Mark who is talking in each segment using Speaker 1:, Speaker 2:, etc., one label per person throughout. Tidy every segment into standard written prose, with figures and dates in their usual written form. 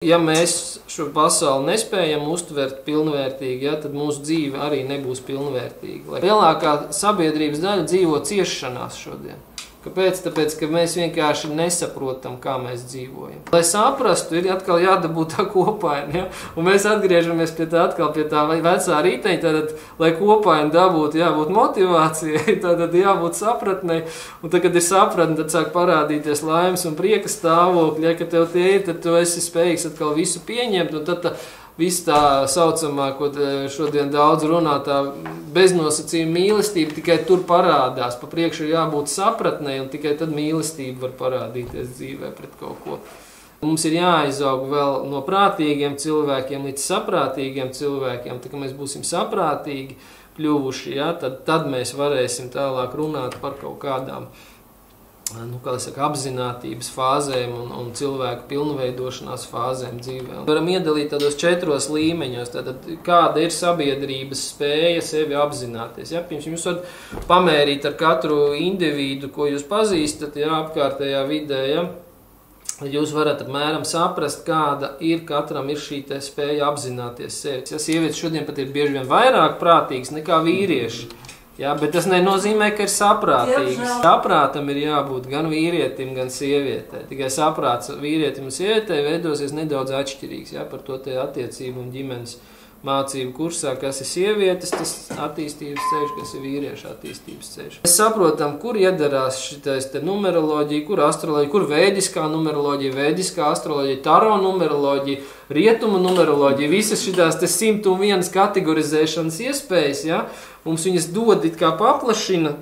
Speaker 1: Ja mēs šo pasauli nespējam uztvert pilnvērtīgi, tad mūsu dzīve arī nebūs pilnvērtīga. Lielākā sabiedrības daļa dzīvo ciešanās šodien. Kāpēc? Tāpēc, ka mēs vienkārši nesaprotam, kā mēs dzīvojam. Lai saprastu, ir atkal jādabūt tā kopaina. Ja? Un mēs atgriežamies pie tā vecā riteņa, tad, lai kopaina dabūtu, jābūt motivācijai, tad jābūt sapratnei. Un tad, kad ir sapratne, tad sāk parādīties laimes un prieka stāvokļi. Ja, kad tev tie ir, tad tu esi spējīgs atkal visu pieņemt. Un tad viss tā saucamā, ko šodien daudz runā, tā beznosacījuma mīlestība tikai tur parādās. Pa priekšu ir jābūt sapratnei, un tikai tad mīlestība var parādīties dzīvē pret kaut ko. Mums ir jāizaug vēl no prātīgiem cilvēkiem līdz saprātīgiem cilvēkiem. Tā kā mēs būsim saprātīgi kļuvuši, ja, tad mēs varēsim tālāk runāt par kaut kādām apzinātības fāzēm un cilvēku pilnveidošanās fāzēm dzīvē. Varam iedalīt tādos 4 līmeņos, tātad kāda ir sabiedrības spēja sevi apzināties. Ja? Pirms jūs varat pamērīt ar katru individu, ko jūs pazīstat, ja, apkārtējā vidē, ja? Jūs varat apmēram saprast, kāda ir katram ir šī spēja apzināties sevi. Ja? Sievietes šodien pat ir bieži vien vairāk prātīgas nekā vīrieši. Jā, bet tas nenozīmē, ka ir saprātīgs. Saprātam ir jābūt gan vīrietim, gan sievietē. Tikai saprāts vīrietim un sievietē veidosies nedaudz atšķirīgs. Jā, par to te attiecību un ģimenes mācību kursā, kas ir sievietes, tas attīstības ceļš, kas ir vīriešu attīstības ceļš. Mēs saprotam, kur iedarās šitais te numeroloģija, kur astroloģija, kur vēdiskā numeroloģija, vēdiskā astroloģija, taro numeroloģija, rietumu numeroloģija, visas šitās te 101 kategorizēšanas iespējas, ja? Mums viņas dod it kā paplašina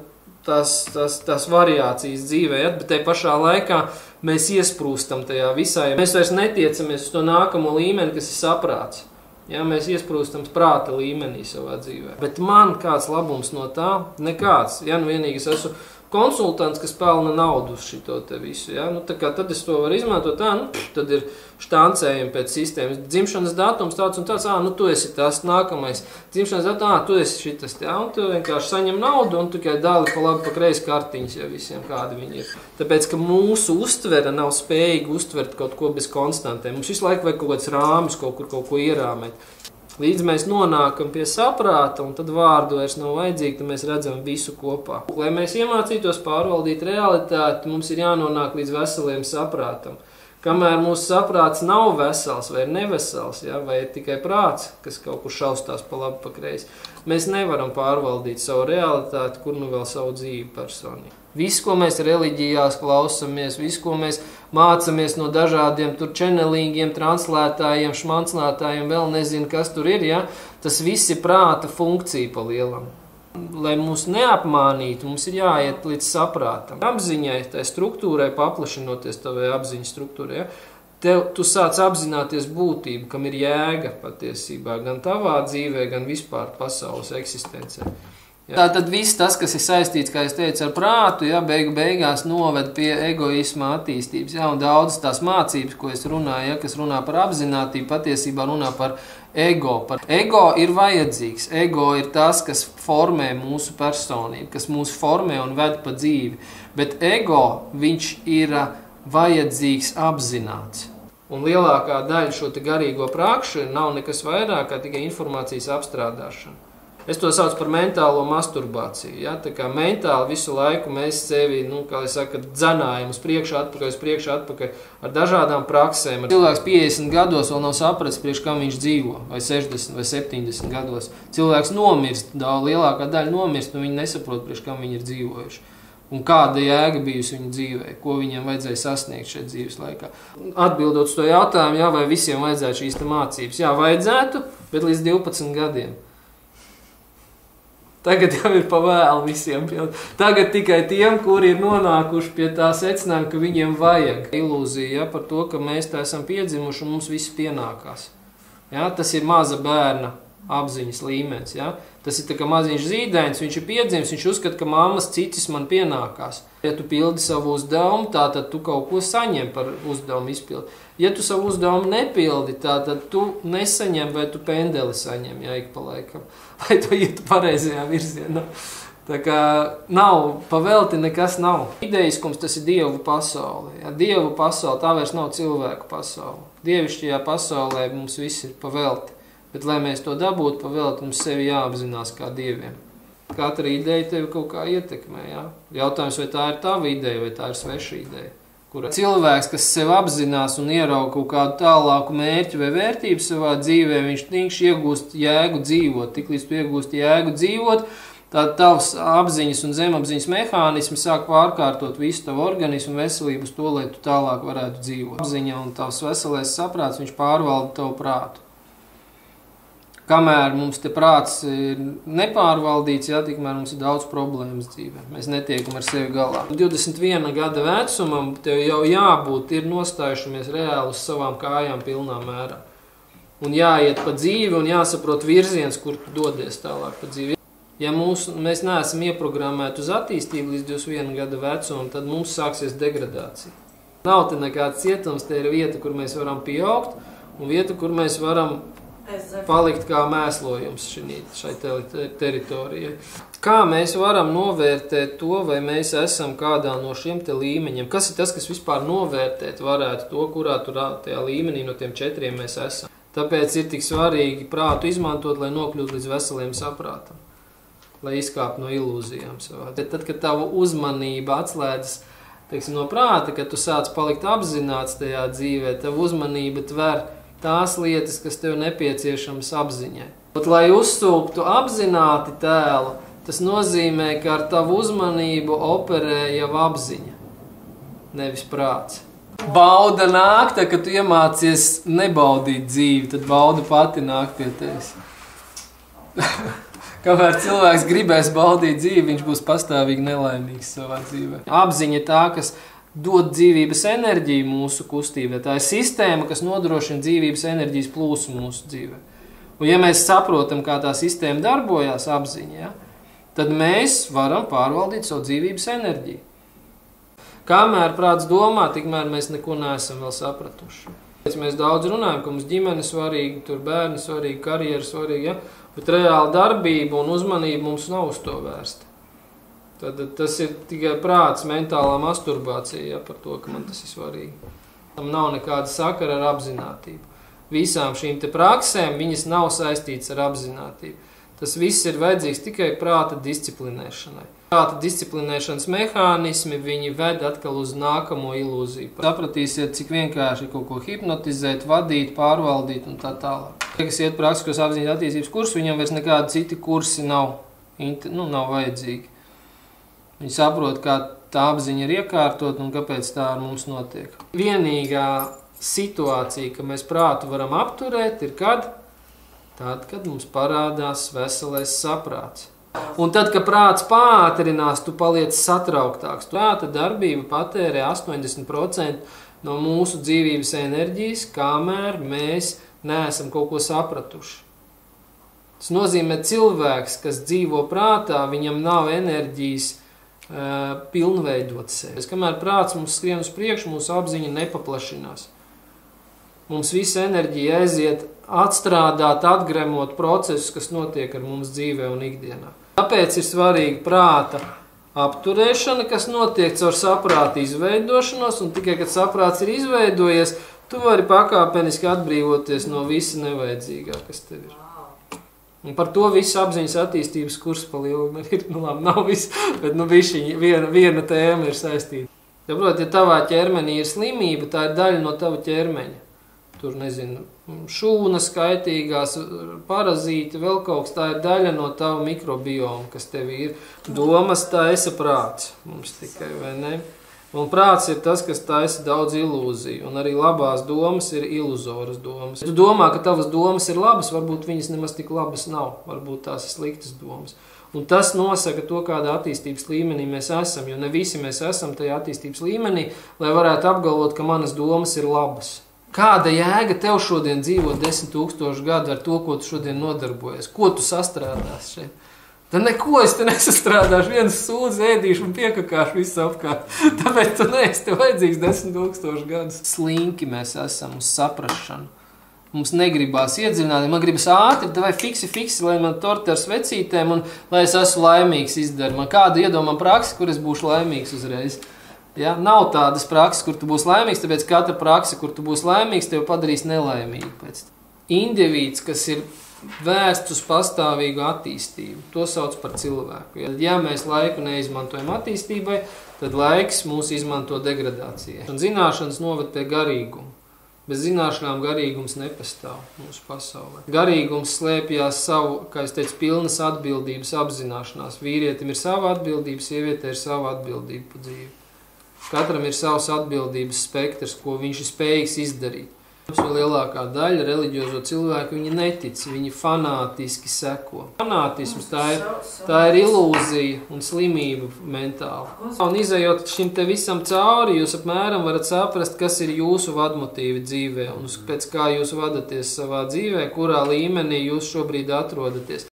Speaker 1: tās variācijas dzīvē, ja? Bet te pašā laikā mēs iesprūstam tajā visā. Mēs vairs netiecamies uz to nākamo līmeni, kas ir saprāts. Ja? Mēs iesprūstam prāta līmenī savā dzīvē. Bet man kāds labums no tā? Nekāds. Ja? Nu vienīgi es esmu konsultants, kas pelna naudu uz šito te visu. Ja? Nu, tā kā tad es to varu izmantot tā, tad ir štancējumi pēc sistēmas. Dzimšanas datums tāds un tāds, tu esi tas nākamais. Dzimšanas datums, tu esi šitas, ja? Un tu vienkārši saņem naudu un tikai dali pa labi pa kreisi kartiņas, ja visiem kādi viņi ir. Tāpēc, ka mūsu uztvere nav spējīga uztvert kaut ko bez konstantiem. Mums visu laiku vajag kaut kāds rāmis, kaut ko ierāmēt. Līdz mēs nonākam pie saprāta, un tad vārdu vairs nav vajadzīgi, tad mēs redzam visu kopā. Lai mēs iemācītos pārvaldīt realitāti, mums ir jānonāk līdz veseliem saprātam. Kamēr mūsu saprāts nav vesels vai nevesels, ja, vai ir tikai prāts, kas kaut kur šaustās pa labi pa kreisi, mēs nevaram pārvaldīt savu realitāti, kur nu vēl savu dzīvi personīgi. Viss, ko mēs reliģijās klausamies, viss, ko mēs mācamies no dažādiem tur čenelīgiem, translētājiem, šmanclētājiem, vēl nezinu, kas tur ir, ja? Tas viss ir prāta funkcija pa lielam. Lai mūs neapmānītu, mums ir jāiet līdz saprātam. Apziņai, tai struktūrai, paplašinoties tavai apziņas struktūrai, ja? Tu sāc apzināties būtību, kam ir jēga patiesībā, gan tavā dzīvē, gan vispār pasaules eksistencē. Ja? Tātad viss tas, kas ir saistīts, kā es teicu, ar prātu, ja, beigās noved pie egoisma attīstības. Ja, un daudz tās mācības, ko es runāju, ja, kas runā par apzinātību, patiesībā runā par ego. Ego ir vajadzīgs. Ego ir tas, kas formē mūsu personību, kas mūs formē un ved pa dzīvi. Bet ego, viņš ir vajadzīgs apzināts. Un lielākā daļa šo te garīgo prākšanu nav nekas vairāk, kā tikai informācijas apstrādāšana. Es to saucu par mentālo masturbāciju. Ja? Tā kā mentāli visu laiku mēs sevi, kā es saku, dzenājam uz priekšu, atpakaļ ar dažādām praksēm. Cilvēks 50 gados vēl nav sapratis, priekš kam viņš dzīvo, vai 60 vai 70 gados. Cilvēks nomirst, lielākā daļa nomirst, un viņi nesaprot, priekš kam viņi ir dzīvojuši. Un kāda jēga bijusi viņu dzīvē, ko viņiem vajadzēja sasniegt šeit dzīves laikā. Atbildot uz to jautājumu, jā, vai visiem vajadzētu šīs mācības? Jā, vajadzētu, bet līdz 12 gadiem. Tagad jau ir pavēlu visiem. Tagad tikai tiem, kuri ir nonākuši pie tā secinājuma, ka viņiem vajag. Ilūzija, ja, par to, ka mēs tā esam piedzimuši un mums viss pienākās. Ja, tas ir maza bērna apziņas līmenis. Ja. Tas ir tā kā maziņš zīdainis, viņš ir piedzimis, viņš uzskata, ka mammas citis man pienākās. Ja tu pildi savu uzdevumu, tad tu kaut ko saņem par uzdevumu izpildi. Ja tu savu uzdevumu nepildi, tad tu nesaņem vai tu pendeli saņem, ja ik pa laikam. Vai tu iet pareizajā virzienā. Tā kā nav, pavelti nekas nav. Ideiskums tas ir dievu pasaule. Ja, dievu pasaule, tā vairs nav cilvēku pasaule. Dievišķajā pasaulē mums viss ir pavelti. Bet, lai mēs to dabūtu pavelti, mums sevi jāapzinās kā dieviem. Katra ideja tevi kaut kā ietekmē. Ja? Jautājums, vai tā ir tava ideja, vai tā ir sveša ideja. Kura cilvēks, kas sev apzinās un ierauga kaut kādu tālāku mērķi vai vērtību savā dzīvē, viņš iegūst jēgu dzīvot. Tiklīdz tu iegūst jēgu dzīvot, tad tavs apziņas un zemapziņas mehānismi sāk pārkārtot visu tavu organismu veselību uz to, lai tu tālāk varētu dzīvot. Apziņa un tavs veselais saprāts, viņš pārvalda tavu prātu. Kamēr mums te prāts ir nepārvaldīts, ja, tikmēr mums ir daudz problēmas dzīvē. Mēs netiekam ar sevi galā. 21 gada vecumam tev jau jābūt, ir nostājušamies reāli uz savām kājām pilnā mērā. Un jāiet pa dzīvi un jāsaprot virziens, kur tu dodies tālāk pa dzīvi. Ja mēs neesam ieprogrammēti uz attīstību līdz 21 gada vecumam, tad mums sāksies degradācija. Nav te nekāds cietums, te ir vieta, kur mēs varam pieaugt, un vieta, kur mēs varam palikt kā mēslojums šai teritorijai. Kā mēs varam novērtēt to, vai mēs esam kādā no šiem te līmeņiem? Kas ir tas, kas vispār novērtēt varētu to, kurā tajā līmenī no tiem 4 mēs esam? Tāpēc ir tik svarīgi prātu izmantot, lai nokļūtu līdz veseliem saprātam, lai izkāptu no ilūzijām savā. Tad, kad tava uzmanība atslēdzas, teiksim, no prāta, kad tu sāc palikt apzināts tajā dzīvē, tava uzmanība tver tās lietas, kas tev nepieciešamas apziņai. Bet, lai uzstulptu apzināti tēlu, tas nozīmē, ka ar tavu uzmanību operē jau apziņa, nevis prāts. Bauda nāk, tā, kad tu iemācies nebaudīt dzīvi, tad bauda pati nāk pie tevis. Kamēr cilvēks gribēs baudīt dzīvi, viņš būs pastāvīgi nelaimīgs savā dzīvē. Apziņa tā, kas dod dzīvības enerģiju mūsu kustībā. Tā ir sistēma, kas nodrošina dzīvības enerģijas plūsmu mūsu dzīvē. Un ja mēs saprotam, kā tā sistēma darbojās apziņā, ja, tad mēs varam pārvaldīt savu dzīvības enerģiju. Kamēr prāts domā, tikmēr mēs neko neesam vēl sapratuši. Mēs daudz runājam, ka mums ģimene svarīga, tur bērni svarīgi, karjera svarīga, ja, bet reāla darbība un uzmanība mums nav uz to vērsta. Tad tas ir tikai prāts, mentālā masturbācija, ja, par to, ka man tas ir svarīgi. Tam nav nekāda sakara ar apzinātību. Visām šīm te praksēm viņas nav saistītas ar apzinātību. Tas viss ir vajadzīgs tikai prāta disciplinēšanai. Prāta disciplinēšanas mehānismi viņi ved atkal uz nākamo ilūziju. Sapratīsiet, cik vienkārši kaut ko hipnotizēt, vadīt, pārvaldīt un tā tālāk. Tie, kas iet praktiskos apziņas attīstības kursus, viņam vairs nekādi citi kursi nav vajadzīgi. Viņi saprot, kā tā apziņa ir iekārtot un kāpēc tā ar mums notiek. Vienīgā situācija, ka mēs prātu varam apturēt, ir kad? Tad, kad mums parādās veselais saprāts. Un tad, kad prāts pātrinās, tu paliec satrauktāks. Prāta darbība patērē 80% no mūsu dzīvības enerģijas, kamēr mēs neesam kaut ko sapratuši. Tas nozīmē, cilvēks, kas dzīvo prātā, viņam nav enerģijas pilnveidot sevi. Kamēr prāts mums skrien uz priekšu, mūsu apziņa nepaplašinās. Mums visa enerģija aiziet atstrādāt, atgremot procesus, kas notiek ar mums dzīvē un ikdienā. Tāpēc ir svarīga prāta apturēšana, kas notiek caur saprāta izveidošanos, un tikai, kad saprāts ir izveidojies, tu vari pakāpeniski atbrīvoties no visa nevajadzīgā, kas tev ir. Un par to visu apziņas attīstības kursu palielina ir, nav viss, bet viena tēma ir saistīta. Ja, protams, ja tavā ķermenī ir slimība, tā ir daļa no tava ķermeņa. Tur, šūnas, kaitīgās, parazīti, vēl kaut kas, tā ir daļa no tava mikrobioma, kas tev ir. Domas taisa prāts mums tikai, vai ne? Un prāts ir tas, kas taisa daudz ilūziju, un arī labās domas ir iluzoras domas. Tu domā, ka tavas domas ir labas, varbūt viņas nemaz tik labas nav, varbūt tās ir sliktas domas. Un tas nosaka to, kādā attīstības līmenī mēs esam, jo ne visi mēs esam tajā attīstības līmenī, lai varētu apgalvot, ka manas domas ir labas. Kāda jēga tev šodien dzīvot 10 000 gadu ar to, ko tu šodien nodarbojies? Ko tu sastrādās šeit? Tad neko es te nesastrādāšu, viens sūdz ēdīšu un piekakāšu visu apkārt. Tāpēc tu neesi, tev vajadzīgs 10 000 gadus. Slinki mēs esam uz saprašanu. mums negribās iedziļināt, man gribas ātri, vai fiksi, lai man torti ar svecītēm un lai es esmu laimīgs izdara. Man kāda iedomā praksi, kur es būšu laimīgs uzreiz. Ja? Nav tādas prakses, kur tu būsi laimīgs, tāpēc katra prakse, kur tu būsi laimīgs, tev padarīs nelaimīgu pēc. Indivīds, kas ir vērsts uz pastāvīgu attīstību, to sauc par cilvēku. Ja mēs laiku neizmantojam attīstībai, tad laiks mūs izmanto degradācijai. Un zināšanas noved pie garīguma. Bez zināšanām garīgums nepastāv mūsu pasaulē. Garīgums slēpjās savu, kā es teicu, pilnas atbildības apzināšanās. Vīrietim ir sava atbildība, sievietē ir sava atbildība par dzīvi. Katram ir savs atbildības spektrs, ko viņš ir spējīgs izdarīt. Lielākā daļa reliģiozo cilvēku viņi netic, viņi fanātiski seko. Fanātisms tā ir ilūzija un slimība mentāli. Un izejot šim te visam cauri, jūs apmēram varat saprast, kas ir jūsu vadmotīvi dzīvē un pēc kā jūs vadaties savā dzīvē, kurā līmenī jūs šobrīd atrodaties.